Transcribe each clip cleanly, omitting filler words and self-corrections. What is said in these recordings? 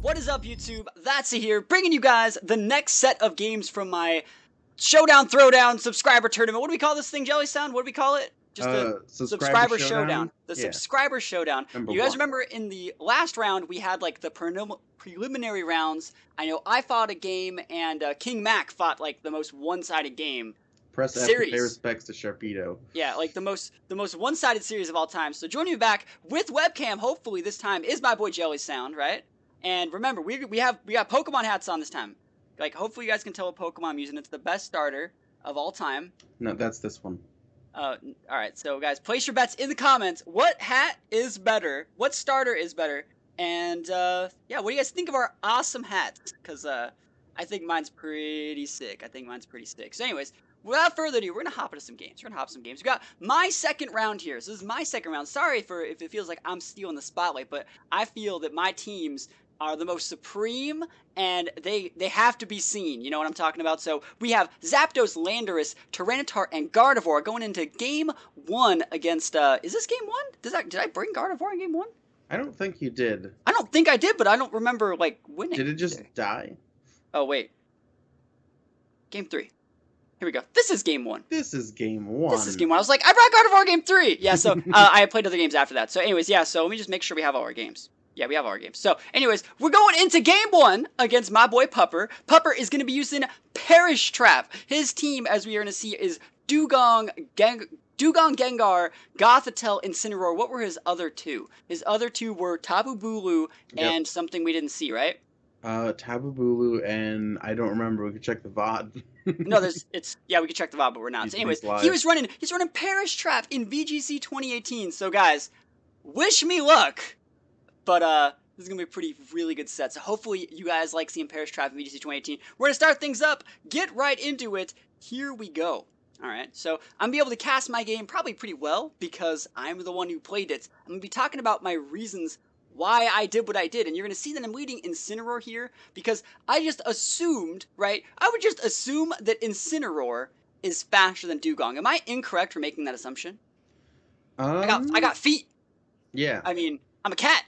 What is up, YouTube? THATSA here, bringing you guys the next set of games from my Showdown Throwdown subscriber tournament. What do we call this thing, Jelly Sound? What do we call it? Just the subscriber showdown. The subscriber showdown. You guys remember in the last round we had like the preliminary rounds. I know I fought a game and King Mac fought like the most one-sided game. Press F to pay respects to Sharpedo. Yeah, like the most one-sided series of all time. So joining me back with webcam, hopefully this time, is my boy Jelly Sound, right? And remember, we got Pokemon hats on this time. Like, hopefully you guys can tell what Pokemon I'm using. It's the best starter of all time. No, that's this one. All right, so guys, place your bets in the comments. What hat is better? What starter is better? And yeah, what do you guys think of our awesome hats? Because I think mine's pretty sick. So anyways, without further ado, we're going to hop into some games. We got my second round here. So this is my second round. Sorry if it feels like I'm stealing the spotlight, but I feel that my teams are the most supreme, and they have to be seen. You know what I'm talking about? So we have Zapdos, Landorus, Tyranitar, and Gardevoir going into Game 1 against, is this Game 1? Did I bring Gardevoir in Game 1? I don't think you did. I don't think I did, but I don't remember, like, winning. Did it just die? Oh, wait. Game 3. Here we go. This is Game 1. This is Game 1. I was like, I brought Gardevoir Game 3! Yeah, so I played other games after that. So anyways, yeah, so let me just make sure we have all our games. Yeah, we have all our games. So, anyways, we're going into Game 1 against my boy Pupper. Pupper is going to be using Perish Trap. His team, as we are going to see, is Dugong, Gengar, Gothitelle, Incineroar. What were his other two? His other two were Tapu Bulu and something we didn't see, right? Tapu Bulu and I don't remember. We could check the VOD. No, we could check the VOD, but we're not. So anyways, he's running Perish Trap in VGC 2018. So guys, wish me luck. But this is going to be a really good set. So hopefully you guys like seeing Perish Trap in VGC 2018. We're going to start things up. Get right into it. Here we go. Alright, so I'm going to be able to cast my game probably pretty well because I'm the one who played it. I'm going to be talking about my reasons why I did what I did. And you're going to see that I'm leading Incineroar here because I just assumed, right? I would just assume that Incineroar is faster than Dugong. Am I incorrect for making that assumption? I got feet. Yeah. I mean, I'm a cat.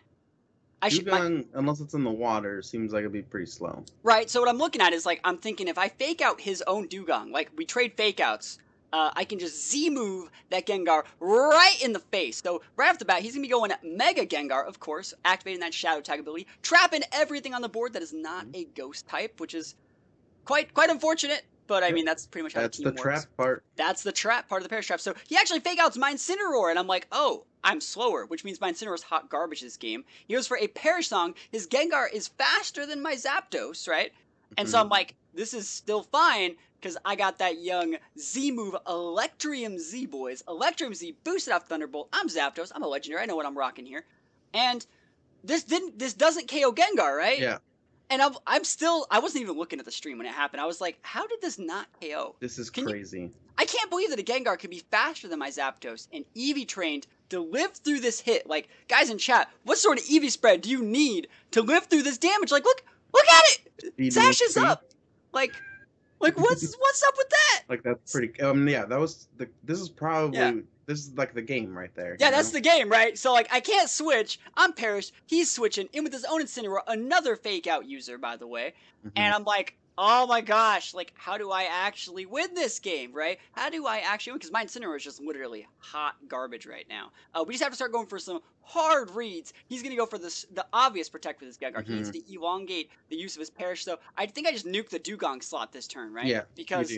Dugong, unless it's in the water, seems like it'd be pretty slow. Right, so what I'm looking at is, like, I'm thinking if I fake out his own Dugong, like, we trade fake outs, I can just Z-move that Gengar right in the face. So, right off the bat, he's going to be going Mega Gengar, of course, activating that Shadow Tag ability, trapping everything on the board that is not a Ghost type, which is quite unfortunate. But, I mean, that's pretty much how the team works. That's the trap part. That's the trap part of the Perish Trap. So, he actually fake outs my Incineroar, and I'm like, oh, I'm slower, which means my Incineroar's hot garbage this game. He goes for a Perish Song. His Gengar is faster than my Zapdos, right? And so I'm like, this is still fine, because I got that young Z-move, Electrium Z, boys. Electrium Z, boosted off Thunderbolt. I'm Zapdos. I'm a legendary. I know what I'm rocking here. And this doesn't KO Gengar, right? Yeah. And I wasn't even looking at the stream when it happened. I was like, how did this not KO? This is crazy. I can't believe that a Gengar could be faster than my Zapdos and Eevee trained to live through this hit. Like, guys in chat, what sort of Eevee spread do you need to live through this damage? Like, look at it! Sash is up! Like what's up with that? Like, that's pretty, yeah, this is probably, this is like the game right there. Yeah, that's the game, right? So, like, I can't switch. I'm Perish. He's switching in with his own Incineroar, another fake out user, by the way. And I'm like, oh my gosh, like, how do I actually win this game, right? How do I actually win? Because my Incineroar is just literally hot garbage right now. We just have to start going for some hard reads. He's going to go for the obvious protect with his Gengar. He needs to elongate the use of his Perish. So I think I just nuked the Dugong slot this turn, right? Yeah, because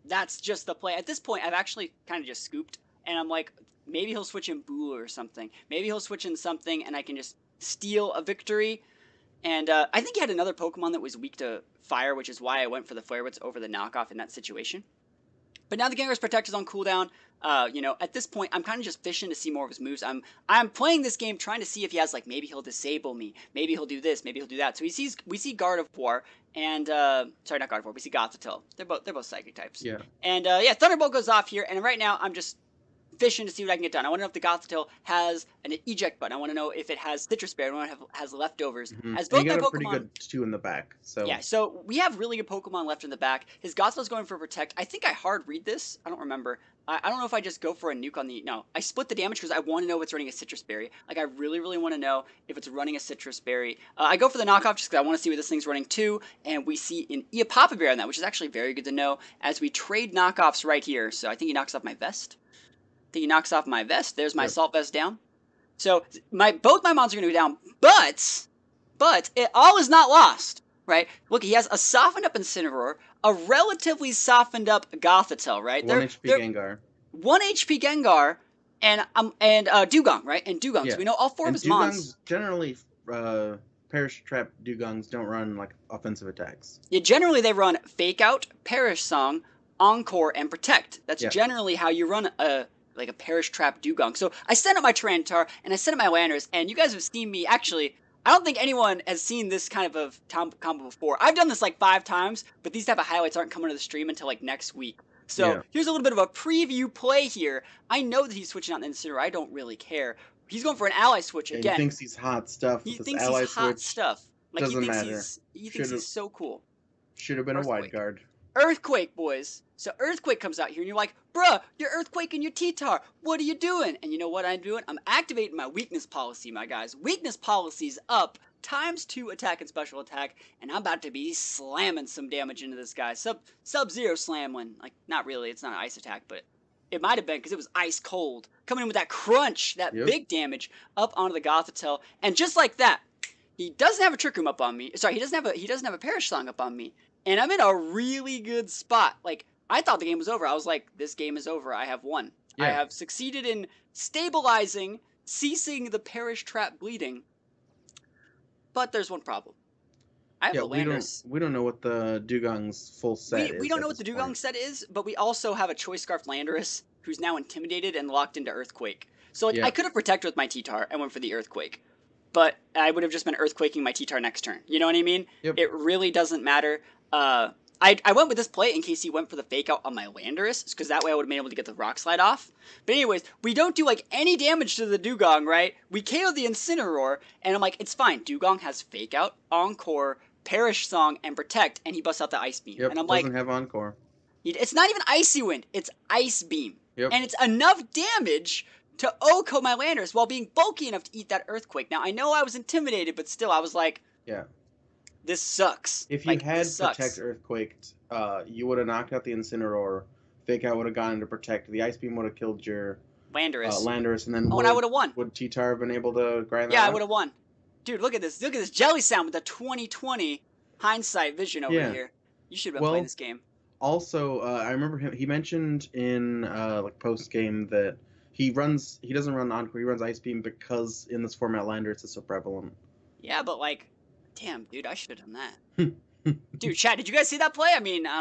that's just the play. At this point, I've actually kind of just scooped. And I'm like, maybe he'll switch in Bula or something. Maybe he'll switch in something and I can just steal a victory. And I think he had another Pokemon that was weak to fire, which is why I went for the Flare Blitz over the knockoff in that situation. But now the Gengar's Protect is on cooldown. You know, at this point, I'm kind of just fishing to see more of his moves. I'm playing this game trying to see if he has, like, maybe he'll disable me. Maybe he'll do this. Maybe he'll do that. So we see Gardevoir and, sorry, not Gardevoir. We see Gothitelle. They're both Psychic types. Yeah. And, yeah, Thunderbolt goes off here. And right now, I'm just fishing to see what I can get done. I want to know if the Gothitelle has an eject button. I want to know if it has Citrus Berry. I want to know if it has leftovers. As both you my got a Pokemon, pretty good 2 in the back. So yeah, so we have really good Pokemon left in the back. His Gothitell's going for Protect. I think I hard read this. I don't remember. I don't know if I just go for a nuke on the... No, I split the damage because I want to know if it's running a Citrus Berry. Like, I really, really want to know if it's running a Citrus Berry. I go for the knockoff just because I want to see what this thing's running too, and we see an Eopapaberry Berry on that, which is actually very good to know as we trade knockoffs right here. So I think he knocks off my vest. There's my Assault Vest down. So both my mons are going to go down, but it all is not lost. Right? Look, he has a softened up Incineroar, a relatively softened up Gothitelle, right? 1 HP Gengar. 1 HP Gengar and Dugong, right? And Dugong. Yeah. So we know all 4 of his mons. Generally, Perish Trap Dugongs don't run like offensive attacks. Yeah, generally they run Fake Out, Perish Song, Encore, and Protect. That's generally how you run a Perish Trap Dugong. So I sent up my Tyranitar and I sent up my Landorus, and you guys have seen me actually. I don't think anyone has seen this kind of combo before. I've done this like 5 times, but these type of highlights aren't coming to the stream until like next week. So here's a little bit of a preview play here. I know that he's switching out the Incineroar. I don't really care. He's going for an ally switch again. He thinks he's hot stuff. He thinks he's hot stuff. Like, doesn't matter. He thinks he's so cool. Should have been a wide guard. Earthquake, boys. So Earthquake comes out here, and you're like, bruh, you're Earthquaking your T-Tar. What are you doing? And you know what I'm doing? I'm activating my weakness policy, my guys. Weakness policy's up ×2 attack and special attack, and I'm about to be slamming some damage into this guy. Sub-Zero slam when, like, not really. It's not an ice attack, but it might have been because it was ice cold. Coming in with that crunch, that big damage up onto the Gothitelle, and just like that, he doesn't have a Trick Room up on me. Sorry, he doesn't have a Perish Song up on me. And I'm in a really good spot. Like, I thought the game was over. I was like, this game is over. I have won. Yeah. I have succeeded in stabilizing, ceasing the Perish Trap bleeding. But there's one problem. I have a Landorus. We don't know what the Dugong's full set is. We don't know what the Dugong set is, but we also have a Choice Scarf Landorus who's now intimidated and locked into Earthquake. So I could have protected with my T-Tar and went for the Earthquake. But I would have just been Earthquaking my T-Tar next turn. You know what I mean? Yep. It really doesn't matter. I went with this play in case he went for the Fake Out on my Landorus, because that way I would have been able to get the Rock Slide off. But anyways, we don't do like any damage to the Dugong, right? We KO the Incineroar, and I'm like, it's fine. Dugong has Fake Out, Encore, Perish Song, and Protect, and he busts out the Ice Beam. Yep, and I'm doesn't have Encore. It's not even Icy Wind, it's Ice Beam. Yep. And it's enough damage to OHKO my Landorus while being bulky enough to eat that Earthquake. Now, I know I was intimidated, but still, I was like, this sucks. If you had Protect Earthquaked, you would have knocked out the Incineroar. Fake Out would have gone into Protect. The Ice Beam would have killed your Landorus, and then and I would have won. Would T-Tar have been able to grind that Yeah, out? I would have won. Dude, look at this. Look at this Jelly Sound with the 2020 hindsight vision over here. You should have been playing this game. Also, I remember he mentioned in like post game that he doesn't run Encore, he runs Ice Beam because in this format Landorus is so prevalent. Yeah, but like, damn, dude, I should have done that. Dude, chat, did you guys see that play? I mean, I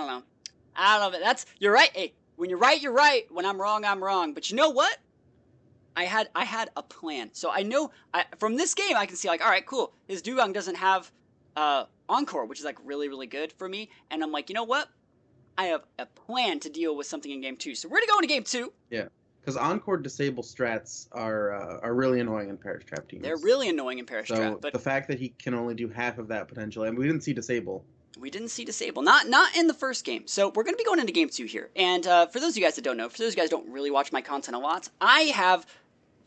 don't know. You're right. Hey, when you're right, you're right. When I'm wrong, I'm wrong. But you know what? I had a plan. So I know from this game I can see like, all right, cool. His Dugong doesn't have Encore, which is like really, really good for me. And I'm like, you know what? I have a plan to deal with something in game 2. So we're gonna go into game 2. Yeah. Because Encore disable strats are really annoying in Perish Trap teams. They're really annoying in Perish Trap. But the fact that he can only do half of that potentially, and we didn't see disable. We didn't see disable, not in the first game. So we're going to be going into game 2 here. And for those of you guys that don't know, for those of you guys that don't really watch my content a lot, I have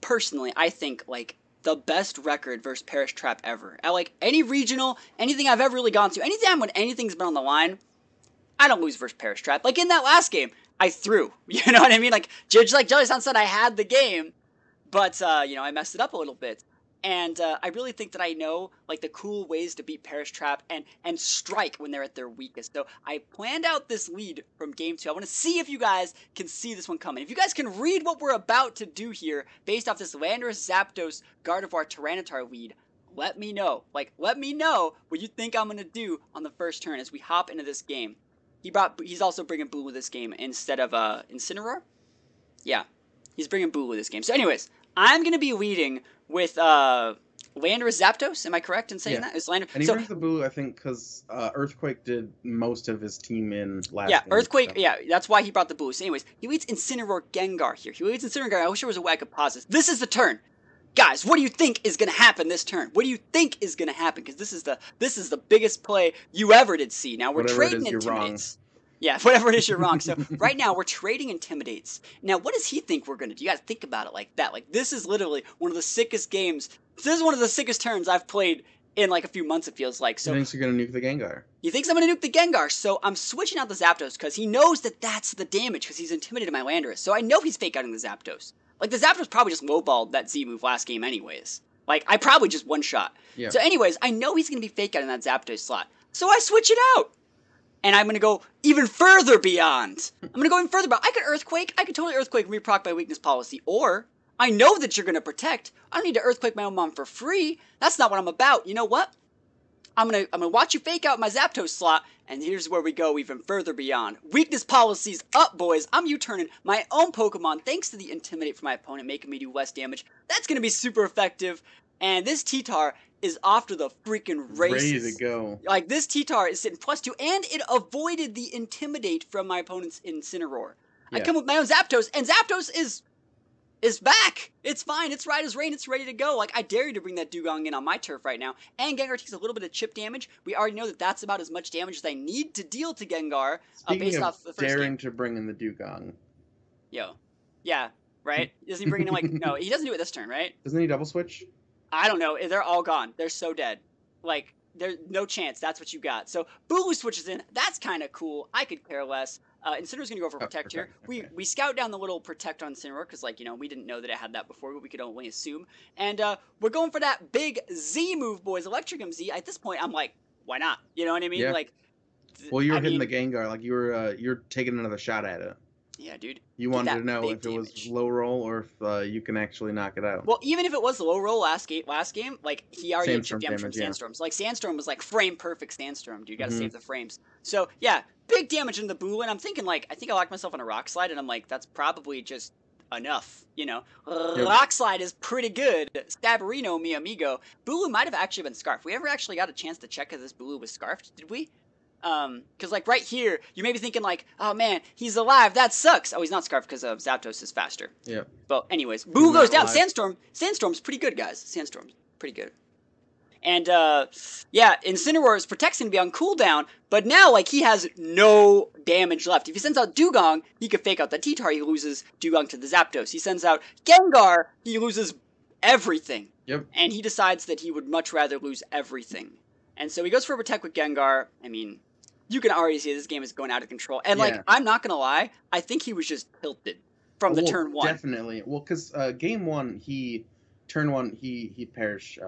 personally, I think, like the best record versus Perish Trap ever. At like any regional, anything I've ever really gone to, anytime when anything's been on the line, I don't lose versus Perish Trap. Like in that last game, I threw. You know what I mean? Like just like Jelly Sound said, I had the game, but I messed it up a little bit. And I really think that I know like the cool ways to beat Perish Trap and strike when they're at their weakest. So I planned out this lead from game 2. I want to see if you guys can see this one coming. If you guys can read what we're about to do here based off this Landorus, Zapdos, Gardevoir, Tyranitar lead, let me know. Like, let me know what you think I'm going to do on the first turn as we hop into this game. He's also bringing Bulu this game instead of Incineroar. Yeah, he's bringing Bulu this game. So anyways, I'm going to be leading with Landorus Zapdos. Am I correct in saying that? Is Landorus? And he brings the Boo, I think, because Earthquake did most of his team in last game. Earthquake, so. Yeah, that's why he brought the Boo. So anyways, he leads Incineroar Gengar here. He leads Incineroar Gengar. I wish there was a way I could pause this. This is the turn. Guys, what do you think is going to happen this turn? What do you think is going to happen? Because this is the biggest play you ever did see. Now, we're trading Intimidates. Yeah, whatever it is, you're wrong. So right now, we're trading Intimidates. Now, what does he think we're going to do? You got to think about it like that. Like, this is literally one of the sickest games. This is one of the sickest turns I've played in like a few months, it feels like. So he thinks you're going to nuke the Gengar. He thinks I'm going to nuke the Gengar. So I'm switching out the Zapdos because he knows that that's the damage because he's intimidated my Landorus. So I know he's fake outing the Zapdos. Like, the Zapdos probably just lowballed that Z move last game anyways. Like, I probably just one-shot. Yeah. So anyways, I know he's going to be fake outing that Zapdos slot. So I switch it out. And I'm going to go even further beyond. I'm going to go even further beyond. I could Earthquake. I could totally Earthquake and reproc my weakness policy. Or, I know that you're going to protect. I don't need to Earthquake my own mom for free. That's not what I'm about. You know what? I'm gonna watch you fake out my Zapdos slot, and here's where we go even further beyond. Weakness policies up, boys. I'm U-turning my own Pokemon thanks to the Intimidate from my opponent, making me do less damage. That's gonna be super effective. And this T-Tar is off to the freaking races. Ready to go. Like, this T-Tar is sitting +2, and it avoided the Intimidate from my opponent's Incineroar. Yeah. I come with my own Zapdos, and Zapdos is back. It's fine. It's right as rain. It's ready to go. Like, I dare you to bring that Dugong in on my turf right now. And Gengar takes a little bit of chip damage. We already know that that's about as much damage as I need to deal to Gengar based off the first daring game. To bring in the Dugong. Yo. Yeah, right? Doesn't he bring in, like, no, he doesn't do it this turn, right? Doesn't he double switch? I don't know. They're all gone. They're so dead. Like, there's no chance. That's what you got. So, Bulu switches in. That's kind of cool. I could care less. Incineroar's going to go for Protect here. Okay. We scout down the little Protect on Incineroar because, like, you know, we didn't know that it had that before, but we could only assume. And we're going for that big Z move, boys. Electric Z. At this point, I'm like, why not? You know what I mean? Yeah. Like, well, you were hitting the Gengar. Like, you're taking another shot at it. Yeah, dude. You wanted to know if it was low roll or if you can actually knock it out. Well, even if it was low roll last game, like, he already had chip damage from Sandstorms. Like, Sandstorm was like frame perfect Sandstorm, dude. You gotta save the frames. So, yeah, big damage in the Boo, and I'm thinking, like, I think I locked myself on a Rock Slide, and I'm like, that's probably just enough, you know? Yep. Rock Slide is pretty good. Stabarino, mi amigo. Bulu might have actually been Scarfed. We ever actually got a chance to check if this Bulu was Scarfed, did we? Because, like, right here, you may be thinking, like, oh, man, he's alive, that sucks. Oh, he's not Scarfed because Zapdos is faster. Yeah. But anyways, Boo goes down. Sandstorm's pretty good, guys. Sandstorm's pretty good. And, yeah, Incineroar's Protect's going to be on cooldown, but now, like, he has no damage left. If he sends out Dugong, he could fake out the T-Tar, he loses Dugong to the Zapdos. He sends out Gengar, he loses everything. Yep. And he decides that he would much rather lose everything. And so he goes for a Protect with Gengar. I mean, you can already see this game is going out of control. And, like, I'm not going to lie, I think he was just tilted from the turn one. Definitely. Well, because game one, turn one, he perished.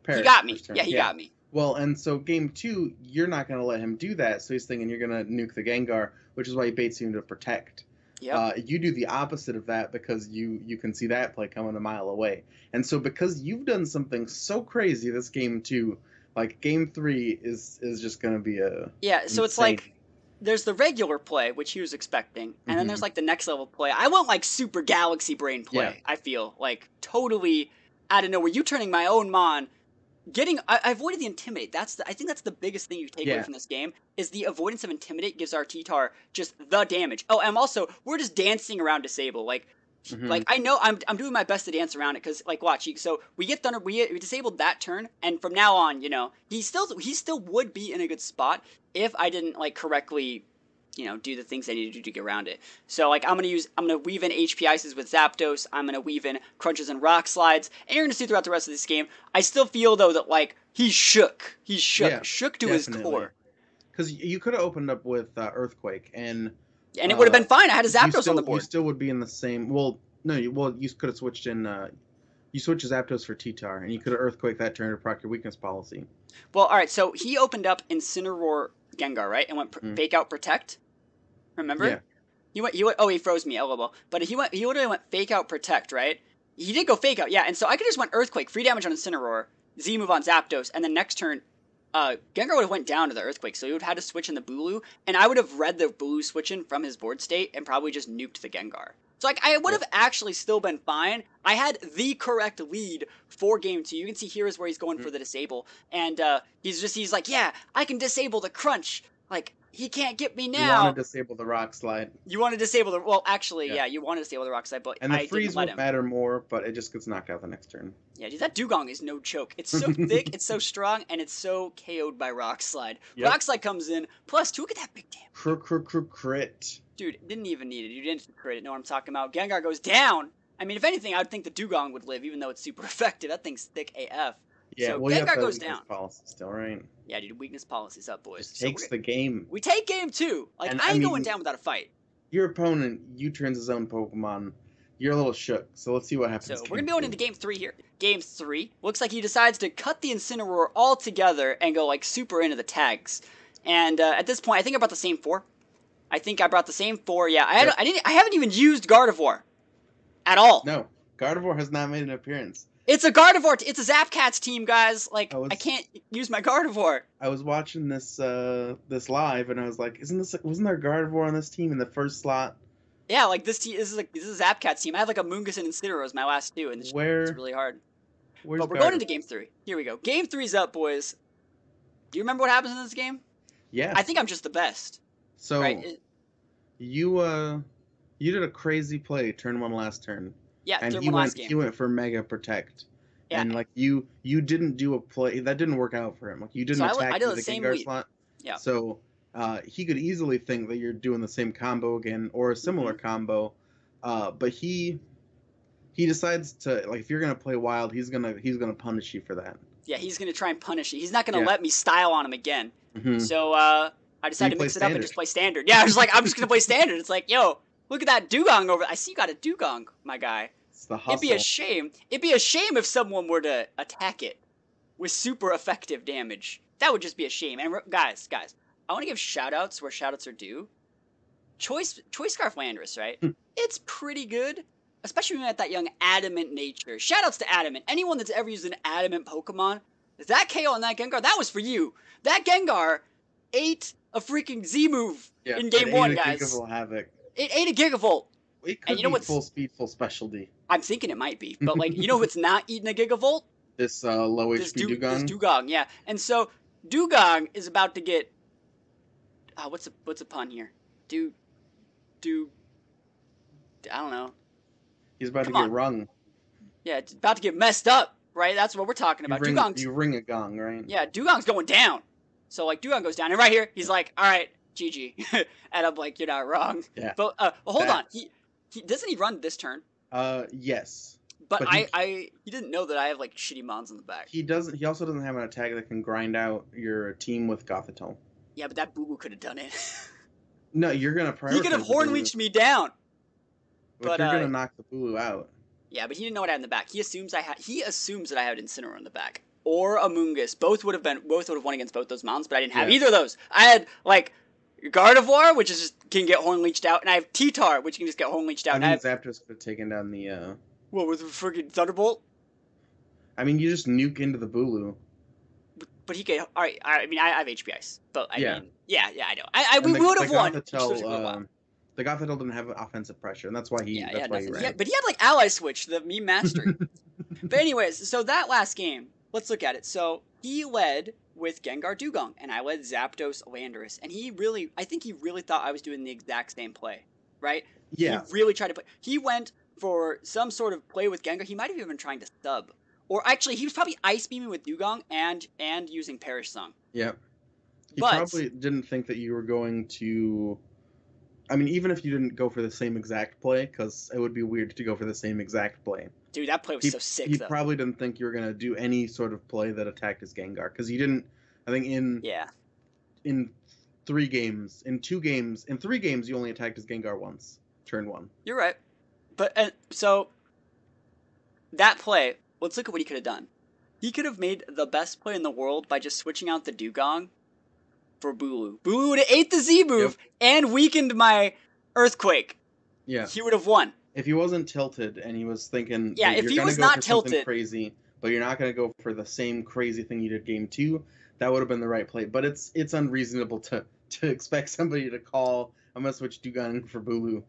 He got me. Yeah, he got me. Well, and so game two, you're not going to let him do that. So he's thinking you're going to nuke the Gengar, which is why he baits you into Protect. Yep. You do the opposite of that because you can see that play coming a mile away. And so because you've done something so crazy this game two, like, game three is just going to be a... Yeah, so it's like, there's the regular play, which he was expecting, and then there's, like, the next level play. I want, like, super Galaxy Brain play, I feel. Like, totally out of nowhere. You turning my own Mon, I avoided the Intimidate. I think that's the biggest thing you take away from this game, is the avoidance of Intimidate gives our T-Tar just the damage. Oh, and also, we're just dancing around Disable. Like, like, I know I'm doing my best to dance around it because, like, watch. So we get Thunder, we disabled that turn, and from now on, you know, he still would be in a good spot if I didn't, like, correctly, you know, do the things I need to do to get around it. So, like, I'm gonna weave in HP Ices with Zapdos. I'm gonna weave in Crunches and Rock Slides, and you're gonna see throughout the rest of this game. I still feel though that, like, he's shook. He's shook, shook to his core. Because you could have opened up with Earthquake and it would have been fine. I had a Zapdos on the board. You still would be in the same. Well, no. You could have switched in. You switch Zapdos for T-Tar, and you could have Earthquake that turn to proc your weakness policy. Well, all right. So he opened up Incineroar Gengar, right, and went fake out Protect. Remember? Yeah. He went. Oh, he froze me. LOL. But he would have went fake out Protect, right? He did go fake out, yeah. And so I could just went Earthquake, free damage on Incineroar, Z move on Zapdos, and then next turn Gengar would have went down to the Earthquake, so he would have had to switch in the Bulu, and I would have read the Bulu switch-in from his board state and probably just nuked the Gengar. So, like, I would have actually still been fine. I had the correct lead for game 2. You can see here is where he's going for the disable, and he's like, yeah, I can disable the Crunch. Like, he can't get me now. You want to disable the Rock Slide. You want to disable the... Well, actually, yeah you want to disable the Rock Slide, but and the I freeze didn't let would him. matter more, but it just gets knocked out the next turn. Yeah, dude, that Dugong is no joke. It's so thick, it's so strong, and it's so KO'd by Rock Slide. Yep. Rock Slide comes in, plus 2, look at that big damage. Crit. Dude, didn't even need it. You didn't crit it. Know what I'm talking about. Gengar goes down. I mean, if anything, I would think the Dugong would live, even though it's super effective. That thing's thick AF. Yeah, so well, Gengar goes down. Policy still, right? Yeah, dude, weakness policy's up, boys. Just takes the game. We take game 2. Like, I ain't going down without a fight. Your opponent U-turns his own Pokemon. You're a little shook, so let's see what happens. So we're going to be going into game 3 here. Game 3. Looks like he decides to cut the Incineroar altogether and go, like, super into the tags. And at this point, I think I brought the same 4. I think I brought the same 4. Yeah, I haven't even used Gardevoir at all. No, Gardevoir has not made an appearance. It's a Gardevoir. It's a Zapcats team, guys. Like, I can't use my Gardevoir. I was watching this this live, and I was like, wasn't there Gardevoir on this team in the first slot? Yeah, like this is a Zapcats team. I have like a Mungus and Incineroar as my last 2, and it's really hard. But we're going into game 3. Here we go. Game 3's up, boys. Do you remember what happens in this game? Yeah. I think I'm just the best. So, you did a crazy play turn 1 last turn. Yeah, and turn 1 last game. He went for Mega Protect. Yeah. And like you didn't do a play that didn't work out for him. Like you didn't attack the Gengar slot. Yeah. So he could easily think that you're doing the same combo again or a similar combo, but he decides to, like, if you're gonna play wild, he's gonna punish you for that. Yeah, he's gonna try and punish you. He's not gonna let me style on him again. So I decided to mix it up and just play standard. Yeah, I was like, I'm just gonna play standard. It's like, yo, look at that Dugong over. I see you got a Dugong, my guy. It's the hustle. It'd be a shame. It'd be a shame if someone were to attack it with super effective damage. That would just be a shame. And guys, I want to give shoutouts where shoutouts are due. Choice Scarf Landorus, right? It's pretty good, especially when you have that young Adamant nature. Shoutouts to Adamant. Anyone that's ever used an Adamant Pokemon, that KO on that Gengar, that was for you. That Gengar ate a freaking Z move in game 1, guys. Gigavolt Havoc. It ate a Gigavolt. It could be full speed, full specialty. I'm thinking it might be, but like, you know what's not eating a Gigavolt? This low HP Dugong. This Dugong, yeah. And so Dugong is about to get. What's a pun here? I don't know. He's about to get rung. Yeah, it's about to get messed up, right? That's what we're talking about. You ring a gong, right? Yeah, Dugong's going down. So like Dugong goes down, and right here he's like, all right, GG. And I'm like, you're not wrong. Yeah. But hold on. He doesn't he run this turn? Yes. But he didn't know that I have like shitty mons on the back. He doesn't. He also doesn't have an attack that can grind out your team with Gothitelle. Yeah, but that Boo-Boo could have done it. No, you're gonna prioritize. He could have Horn Leeched me down. But you're gonna knock the Boo out. Yeah, but he didn't know what I had in the back. He assumes that I have an Incineroar in the back or a Mungus. Both would have won against both those mounts, but I didn't have either of those. I had like Gardevoir, which is just can get Horn Leeched out, and I have T-Tar, which can just get Horn Leeched out. I think Zapdos could have taken down the. What, with the freaking Thunderbolt? I mean, you just nuke into the Bulu. But he could. All right. I mean, I have HP Ice, but I mean, I know. We would have won. The Gothitelle didn't have offensive pressure, and that's why he. Yeah, that's why he ran. But he had like Ally Switch, the meme mastery. But anyways, so that last game, let's look at it. So he led with Gengar Dugong, and I led Zapdos Landorus, and I think he really thought I was doing the exact same play, right? Yeah. He really tried to play. He went for some sort of play with Gengar. He might have even been trying to sub. Or actually, he was probably Ice Beaming with Dugong and using Perish Song. Yeah. He probably didn't think that you were going to... I mean, even if you didn't go for the same exact play, because it would be weird to go for the same exact play. Dude, that play was so sick, though. He probably didn't think you were going to do any sort of play that attacked his Gengar. Because you didn't... I think in 3 games... In 3 games, you only attacked his Gengar once. Turn 1. You're right. But, so... That play... Let's look at what he could have done. He could have made the best play in the world by just switching out the Dugong for Bulu. Bulu would have ate the Z move and weakened my Earthquake. Yeah. He would have won. If he wasn't tilted and he was thinking, if he was not tilted, crazy, but you're not going to go for the same crazy thing you did game 2, that would have been the right play. But it's unreasonable to expect somebody to call, I'm gonna switch Dugan for Bulu.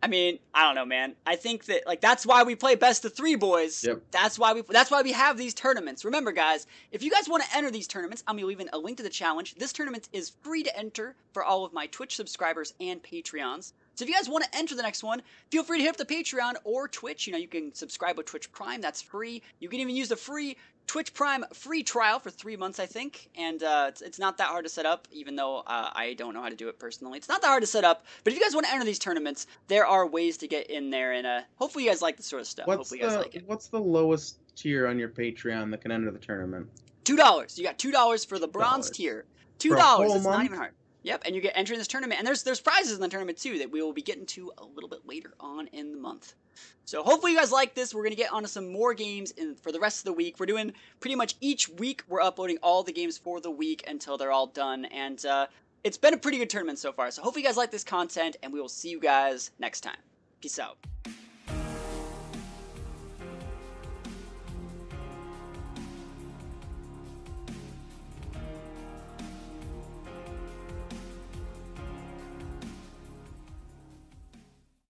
I mean, I don't know, man. I think that like that's why we play best of 3, boys. Yep. That's why we have these tournaments. Remember, guys, if you guys want to enter these tournaments, I'm leaving a link to the challenge. This tournament is free to enter for all of my Twitch subscribers and Patreons. So if you guys want to enter the next one, feel free to hit up the Patreon or Twitch. You know, you can subscribe with Twitch Prime. That's free. You can even use the free Twitch Prime free trial for 3 months, I think. And it's not that hard to set up, even though I don't know how to do it personally. It's not that hard to set up. But if you guys want to enter these tournaments, there are ways to get in there. And hopefully you guys like this sort of stuff. Hopefully you guys like it. What's the lowest tier on your Patreon that can enter the tournament? $2. You got $2 for the bronze tier. $2. It's not even hard. Yep, and you get entry in this tournament, and there's prizes in the tournament too that we will be getting to a little bit later on in the month. So hopefully you guys like this. We're gonna get onto some more games for the rest of the week. We're doing pretty much each week. We're uploading all the games for the week until they're all done, and it's been a pretty good tournament so far. So hopefully you guys like this content, and we will see you guys next time. Peace out.